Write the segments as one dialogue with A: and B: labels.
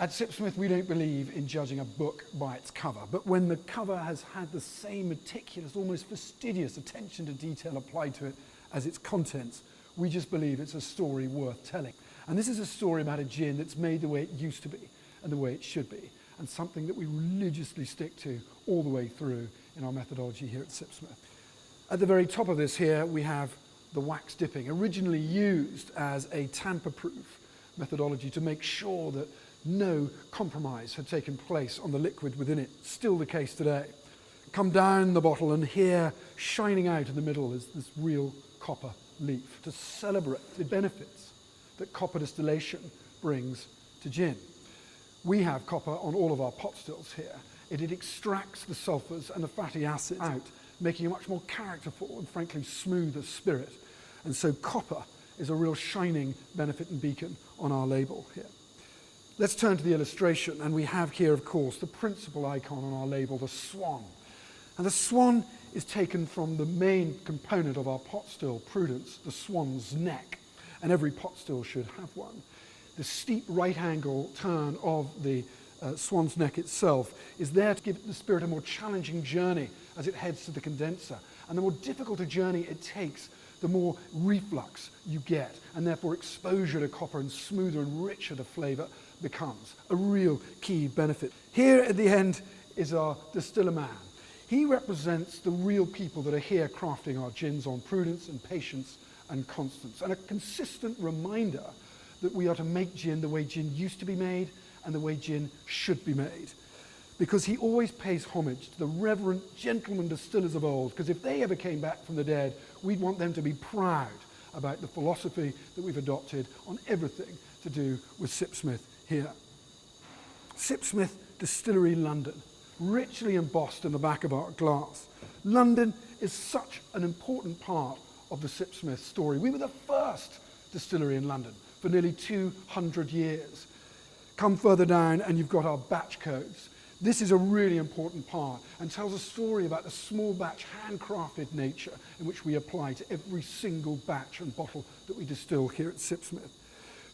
A: At Sipsmith, we don't believe in judging a book by its cover, but when the cover has had the same meticulous, almost fastidious attention to detail applied to it as its contents, we just believe it's a story worth telling. And this is a story about a gin that's made the way it used to be and the way it should be, and something that we religiously stick to all the way through in our methodology here at Sipsmith. At the very top of this here, we have the wax dipping, originally used as a tamper-proof methodology to make sure that no compromise had taken place on the liquid within it. Still the case today. Come down the bottle, and here, shining out in the middle, is this real copper leaf to celebrate the benefits that copper distillation brings to gin. We have copper on all of our pot stills here. It extracts the sulfurs and the fatty acids out, making a much more characterful and frankly smoother spirit. And so copper is a real shining benefit and beacon on our label here. Let's turn to the illustration, and we have here, of course, the principal icon on our label, the swan. And the swan is taken from the main component of our pot still, Prudence, the swan's neck. And every pot still should have one. The steep right angle turn of the swan's neck itself is there to give the spirit a more challenging journey as it heads to the condenser. And the more difficult a journey it takes, the more reflux you get, and therefore exposure to copper, and smoother and richer the flavour becomes. A real key benefit. Here at the end is our distiller man. He represents the real people that are here crafting our gins on prudence and patience and constance, and a consistent reminder that we are to make gin the way gin used to be made and the way gin should be made. Because he always pays homage to the reverent gentleman distillers of old, because if they ever came back from the dead, we'd want them to be proud about the philosophy that we've adopted on everything to do with Sipsmith here. Sipsmith Distillery London, richly embossed in the back of our glass. London is such an important part of the Sipsmith story. We were the first distillery in London for nearly 200 years. Come further down and you've got our batch codes. This is a really important part and tells a story about the small batch, handcrafted nature in which we apply to every single batch and bottle that we distill here at Sipsmith.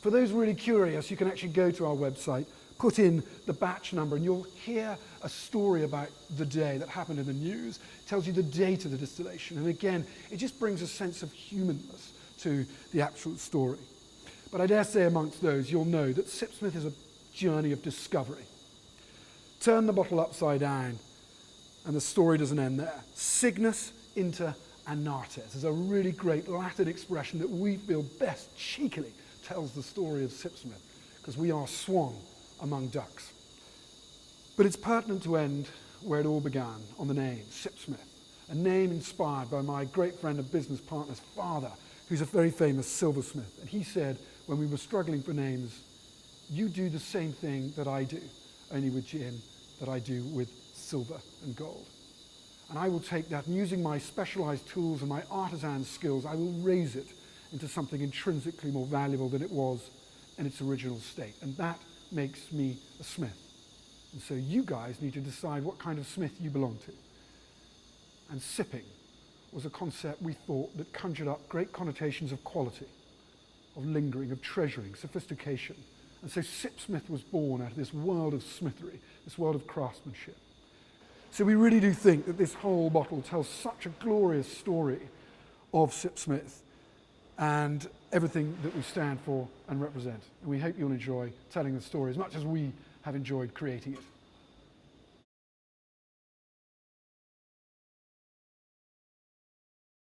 A: For those really curious, you can actually go to our website, put in the batch number, and you'll hear a story about the day that happened in the news. It tells you the date of the distillation, and again, it just brings a sense of humanness to the actual story. But I dare say amongst those, you'll know that Sipsmith is a journey of discovery. Turn the bottle upside down, and the story doesn't end there. Cygnus inter anates is a really great Latin expression that we feel best cheekily tells the story of Sipsmith, because we are swan among ducks. But it's pertinent to end where it all began, on the name, Sipsmith, a name inspired by my great friend and business partner's father, who's a very famous silversmith. And he said, when we were struggling for names, you do the same thing that I do, only with gin, that I do with silver and gold. And I will take that, and using my specialized tools and my artisan skills, I will raise it into something intrinsically more valuable than it was in its original state. And that makes me a smith. And so you guys need to decide what kind of smith you belong to. And sipping was a concept we thought that conjured up great connotations of quality, of lingering, of treasuring, sophistication. And so Sipsmith was born out of this world of smithery, this world of craftsmanship. So we really do think that this whole bottle tells such a glorious story of Sipsmith and everything that we stand for and represent. And we hope you'll enjoy telling the story as much as we have enjoyed creating it.